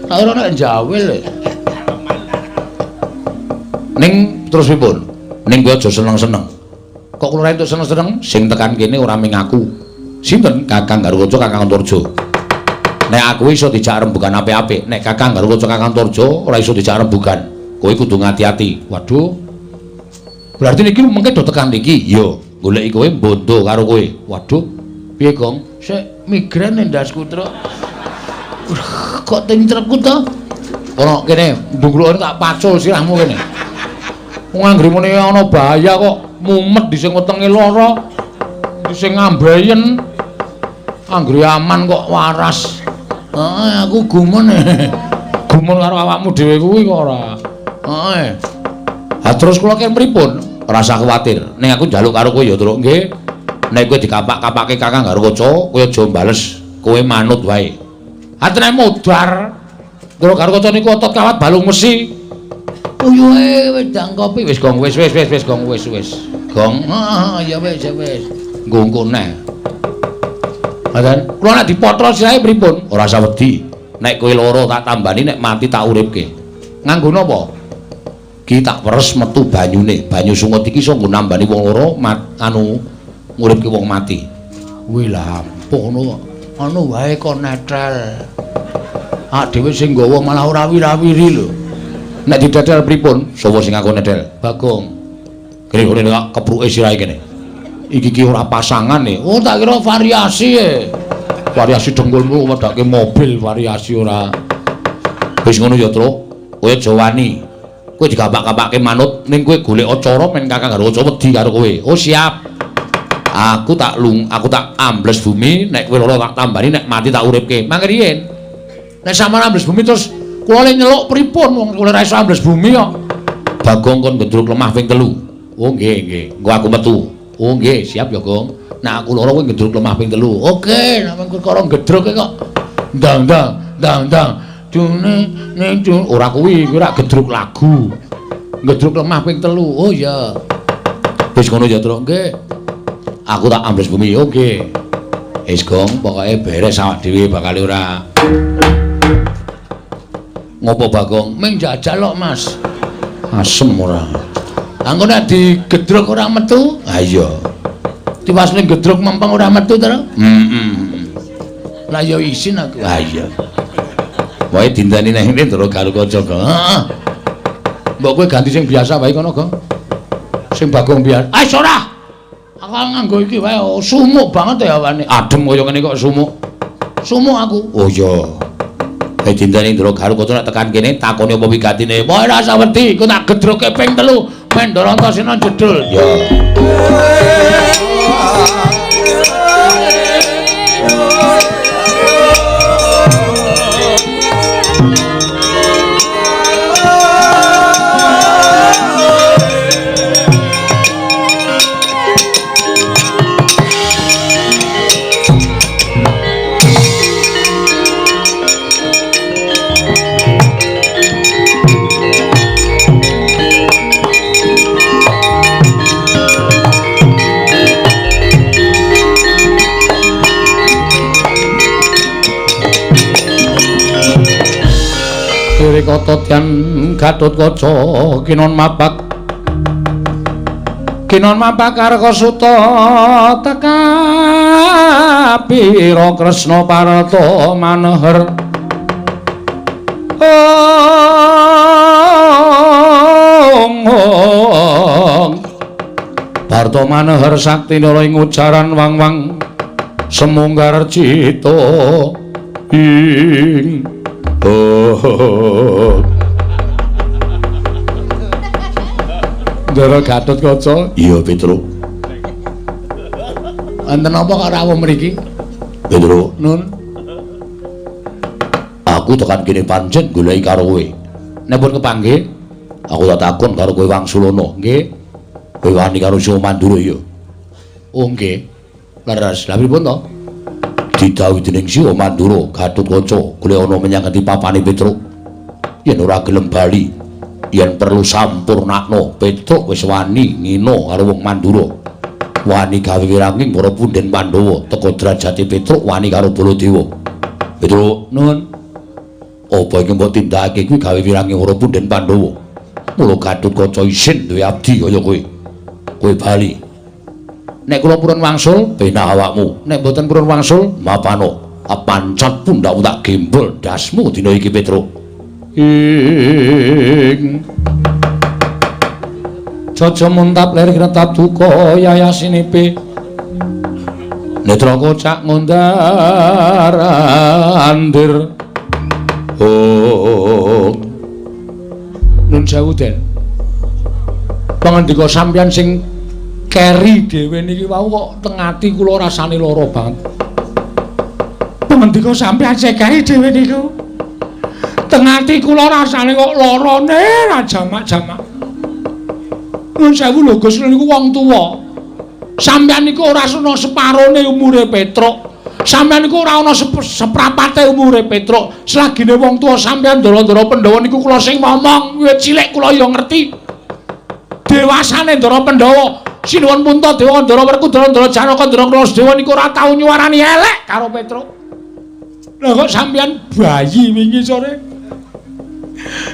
S1: Tak ora nek njawil. Ning terus pripun? Ning kowe aja seneng-seneng. Kok kula entuk seneng-seneng sing tekan kene ora ming aku. Sinten? Kakang Garukaca, Kakang Antarja. Nek aku iso dijak rembugan apik-apik, nek Kakang Garukaca, Kakang Antarja ora iso dijak rembugan. Kowe kudu ngati-ati. Waduh. Berarti niki mengke do tekan iki. Iya, goleki kowe bondo karo kowe. Waduh. Piye, Gong? Sik migren ndasku, Truk. Kok tentrekku to? Ora kene, ndungklukane tak pacul sirahmu kene. Wong anggere muni ana bahaya kok mumet di sing wetenge lara. Di sing ngambayen. Anggere aman kok waras. Heeh, aku gumun. Gumun karo awakmu dhewe kuwi kok ora. Heeh. Ha terus kula kene pripun? Ora usah kuwatir. Ning aku njaluk karo kowe ya, Truk. Nggih. Nek kowe dikapak-kapake Kakang Garukaca, kowe aja mbales. Kowe manut wae. Atene modar. Garukaca niku otot kawat balung mesi. Uyuhe wedang kopi wis Gong, wis Gong, wis. Gong. Ya wis. Nggo neh. Adan, kula nek dipotro sirahe pripun? Ora usah wedi. Nek kowe lara tak tambani, nek mati tak uripke. Nganggo napa? Ki tak peres metu banyune. Banyu sungut iki iso nggo nambani wong lara nguripke wong mati. Kuwi lah ngono kok. Anu wae kon netrel. Ah dhewe sing nggawa malah ora wira-wiri lho. Nek didadel pripun? Sapa sing aku nedel? Bagong. Kene kok kepruke sirahe kene. Iki ora pasangan nih. Oh tak kira variasi ya. Variasi dengkulmu wedake mobil variasi ora. Wis ngono ya, Tru. Kowe aja wani. Kowe digapak-gapake manut ning kowe golek acara men Kakang Garwaca wedi karo kowe. Oh siap. Aku tak ambles bumi, nek kowe lara tak tambani, nek mati tak uripke. Mangke riyen. Nek sampeyan ambles bumi terus kula le nyeluk pripun wong kula ra iso ambles bumi kok. Bagong kon gendruk lemah ping 3. Oh nggih, nggih. Engko aku metu. Oh nggih, siap ya, Gong. Nah aku lara kowe gendruk lemah ping 3. Oke, nek perkara gendruke kok. Ndang. Dune ora kuwi ora gedruk lagu. Gedruk lemah ping 3. Oh iya. Wis ngono ya, Tru. Nggih. Aku tak ambles bumi. Oke. Wis Gong, pokoke beres awak dhewe bakal ora. Ngopo Bagong? Ming jajal kok, Mas. Asem ora. Angko nek digedruk ora metu? Ha iya. Tiwas ning gedruk mempeng ora metu to? Lah ya isin aku. Ha iya. Wae dinteni nang ngene terus karo kanca, Gong. Heeh. Mbok kowe ganti sing biasa wae kono, Gong. Sing Bagong biar. Ah ora. Aku nganggo iki wae sumuk banget ya awane. Adem kaya ngene kok sumuk. Sumuk aku. Oh iya. Kae dinteni terus karo kanca nek tekan kene takoni apa wigatine. Wae ora usah wedi, ku tak gedruke ping 3. Mendoro Antasena jedul. Ya. Kototian Gatotkaca kinon mapak karka suta teka pira Kresna Parata maneher Parta maneher sakti nara ing ujaran wang-wang semunggar cita ing Ndara Gatotkaca. Iya, Petro. Wonten apa karo rawuh mriki? Petro, Nun. Aku tekan kene pancen goleki karo kowe. Nek pun kepanggih, aku tak takon karo kowe Wangsulana, nggih. Kowe wani karo Sya Mandura ya. Oh, nggih. Leres. Lah pripun to? Didhawuhi dening Sya Mandura, Gatotkaca golek ana menyang ngendi papane Petruk. Yen ora gelem bali, yen perlu sampurnakno, Petruk wis wani ngina karo wong Mandura. Wani gawe wiranging para punden Pandhawa, teka derajate Petruk wani karo Baladewa. Petruk, Nun. Apa iki mbok tindakake kuwi gawe wiranging para punden Pandhawa. Mula Gatotkaca isin duwe abdi kaya kowe. Kowe bali. Nek kula purun wangsul, benah awakmu. Nek mboten purun wangsul, mapano. Apancat pundhakmu tak gembol dasmu dina iki, Petruk. Jaja muntap lir kretap duka yayasinipe. Netra kocak ngundar andir. Oh. Nun sewu Den. Pangandika sampeyan sing keri dhewe niki wau kok teng ati kula rasane lara banget. Pangandika sampeyan sing keri dhewe niku. Teng ati kula rasane kok larane ra jamak-jamak. Nun sewu lho Gus niku wong tuwa. Sampeyan niku ora ana separone umure Petruk. Sampeyan niku ora ana seprapate umure Petruk. Selagine wong tuwa sampeyan Ndara-ndara Pandhawa niku kula sing ngomong, wiwit cilik kula ya ngerti. Dewasane Ndara Pandhawa, Sinuwun Puntadewa, Ndara Werkudara, Ndara Janaka, Ndara Krasdewa niku ora tau nyuarani elek karo Petruk. Lah kok sampeyan bayi wingi sore?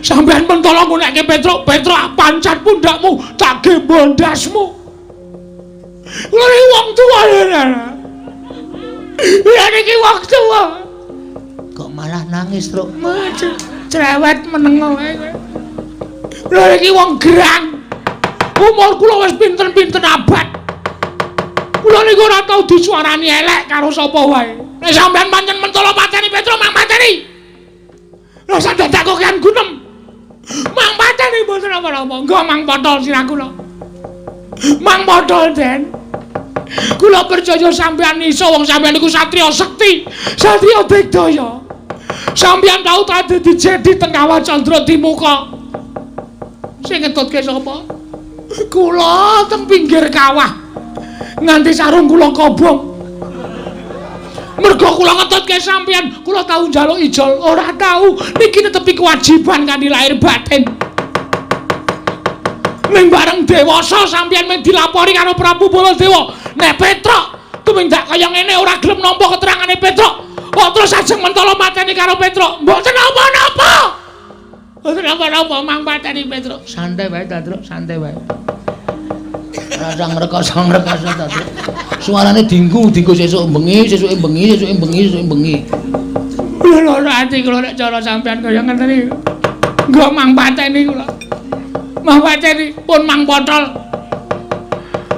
S1: Sampeyan mentolo ngunekke Petruk, Petruk pancat pundakmu, tak gembol ndasmu. Kula niki wong tuwa ya. Ya niki wong tuwa.
S2: Kok malah nangis, Truk?
S1: Cerewet meneng wae kowe. Kula niki wong gerang. Umur kula wis pinten-pinten abad. Kula niku ora tau disuarani elek karo sapa wae. Nek sampean pancen mentolo pateni Petro mang pateni. Lha sak dadak kok kan gunem. Mang pateni mboten apa-apa. Nggo mang potol sirah kula. Mang potol Den. Kula percaya sampean iso wong sampean niku satriya sekti, satriya digdaya. Sampean tau dadi dijedi teng Kawah Candra Dimuka. Sing ngetutke sapa? Kula teng pinggir kawah. Nganti sarung kula kobong. Mergo kula ngetutke sampean, kula tau njaluk ijol, ora tau. Niki netepi kewajiban kanthi lahir batin. Ning bareng dewasa sampean mung dilapori karo Prabu Baladewa. Nek Petruk tumindak kaya ngene ora gelem nampa keterangane Petruk. Kok terus ajeng mentolo mateni karo Petruk. Mboten napa-napa. Mboten napa-napa mang mateni Petruk. Santai wae ta, Truk, santai wae. Rasa ngrekoso ta, Truk. Suarane dinggu sesuk bengi, sesuke bengi. Lho ati kula nek cara sampean kaya ngeten iki. Nggo mang pateni kula. Mang pateni pun mang potol.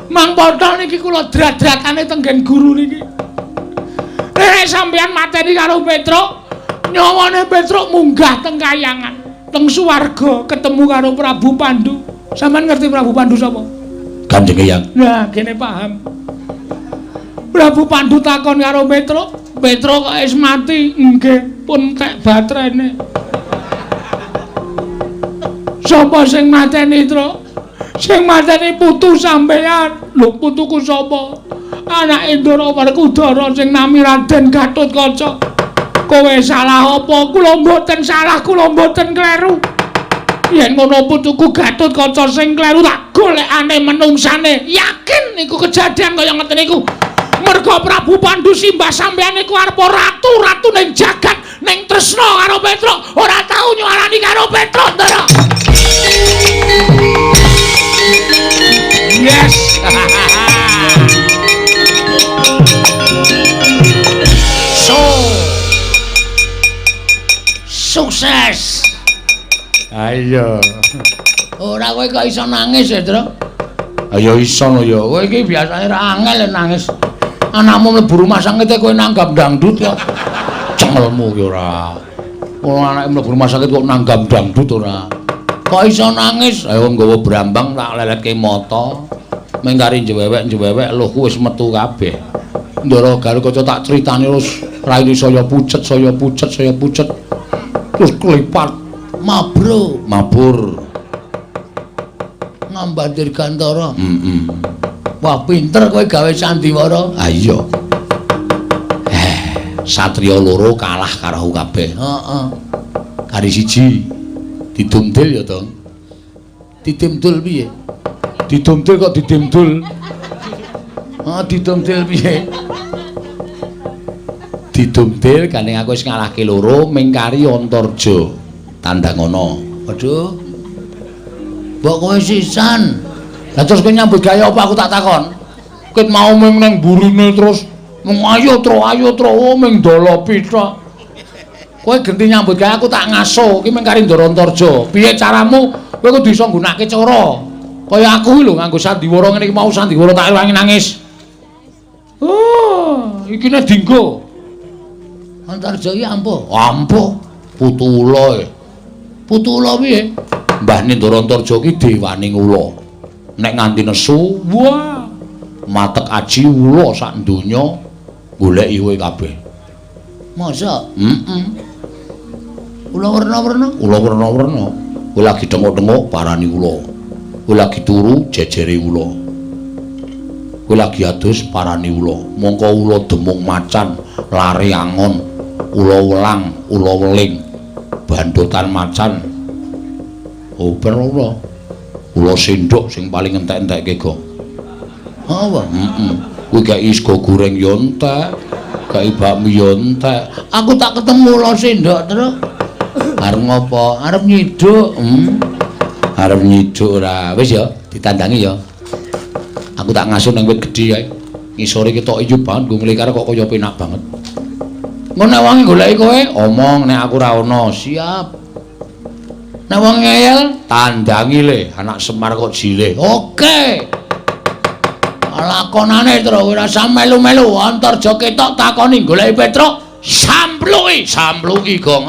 S1: Mang potol niki kula dradrakane tenggen guru niki. Nek sampean mateni karo Petruk, nyawane Petruk munggah teng kayangan, teng swarga ketemu karo Prabu Pandu. Sampeyan ngerti Prabu Pandu sapa? Kanjeng Hyang. Nah, kene paham. Prabu Pandu takon karo Petruk, Petruk kok wis mati? Nggih, pun tek batrene. Sapa sing mateni, Truk? Sing mateni putu sampean. Lho, putuku sapa? Anake Ndara Werkudara sing nami Raden Gatotkaca. Kowe salah apa? Kula mboten salah, kula mboten kleru. Yen ngono putuku Gatotkaca sing kleru tak golekane menungsane. Yakin niku kejadian kaya ngeten niku. Merga Prabu Pandu simbah sampeyan niku arepa ratu ning jagat, ning tresna karo Petruk, ora tau nyuarani karo Petruk, Ndara. Yes. Sukses. Ayo. Ora kowe kok iso nangis ya, Truk? Ayo iso lho ya. Kowe iki biasane ra angel nangis. Anakmu mlebu rumah sakit kowe nanggap dangdut kok. Cengelmu ki ora. Wong anake mlebu rumah sakit kok nanggap dangdut ora. Kok iso nangis? Ayo nggawa brambang tak leletke mata. Mengkari njewewek lho wis metu kabeh. Ndara Gatotkaca tak critani terus raine saya pucet. Terus klipat mabur. Ngambandir Gantara. Wah, pinter kowe gawe sandiwara. Ha iya. Satriya loro kalah karo kabeh. Heeh. Kari siji didumdil ya, Tong. Didumdul piye? Didumdil kok didumdul. Didumdil piye? Didumdil gandeng aku wis ngalahke loro mingkari Antarja. Tandangana. Waduh. Mbok kowe sisan. Lah terus kowe nyambut gawe apa aku tak takon? Kowe mau mung nang burine terus mung ayo tro mung dolopi tok. Kowe genti nyambut gawe aku tak ngaso, iki mung kari Ndara Antarja. Piye caramu? Kowe kudu iso nggunakake cara. Kaya aku lho nganggo sandiwara ngene iki mau sandiwara tak ewangi nangis. Oh, iki nek dinggo. Antarja iki ampuh. Ampuh. Putula. Putula piye? Mbahne Ndara Antarja iki dewaning ula. Nek nganti nesu, wah, matek aji ula sak donya goleki kowe kabeh. Masa? Ula werna-werna? Ula werna-werna. Kowe lagi dengok-dengok parani ula. Kowe lagi turu jejere ula. Kowe lagi adus parani ula. Mongko ula demung macan, lare angon, ula welang, ula weling, bandotan macan. Oh, ben ula. Ula sendok sing paling entek-entekke go. Apa? Kuwi gak isgo goreng yo entek, gak bakmi yo entek. Aku tak ketemu ula sendok terus. Arep ngopo? Arep nyiduk. Arep nyiduk ora. Wis ya, ditandangi ya. Aku tak ngasuh nang wit gedhe kae. Ngisore ketok iyu banget nggo nglikar kok kaya penak banget. Engko nek wong goleki kowe, omong nek aku ra ono, siap. Nek wong ngeyel, tandangi le, anak Semar kok jileh. Oke. Lakonane Tru, ora usah melu-melu, Antarja ketok takoni goleki Petruk, sampluki gong.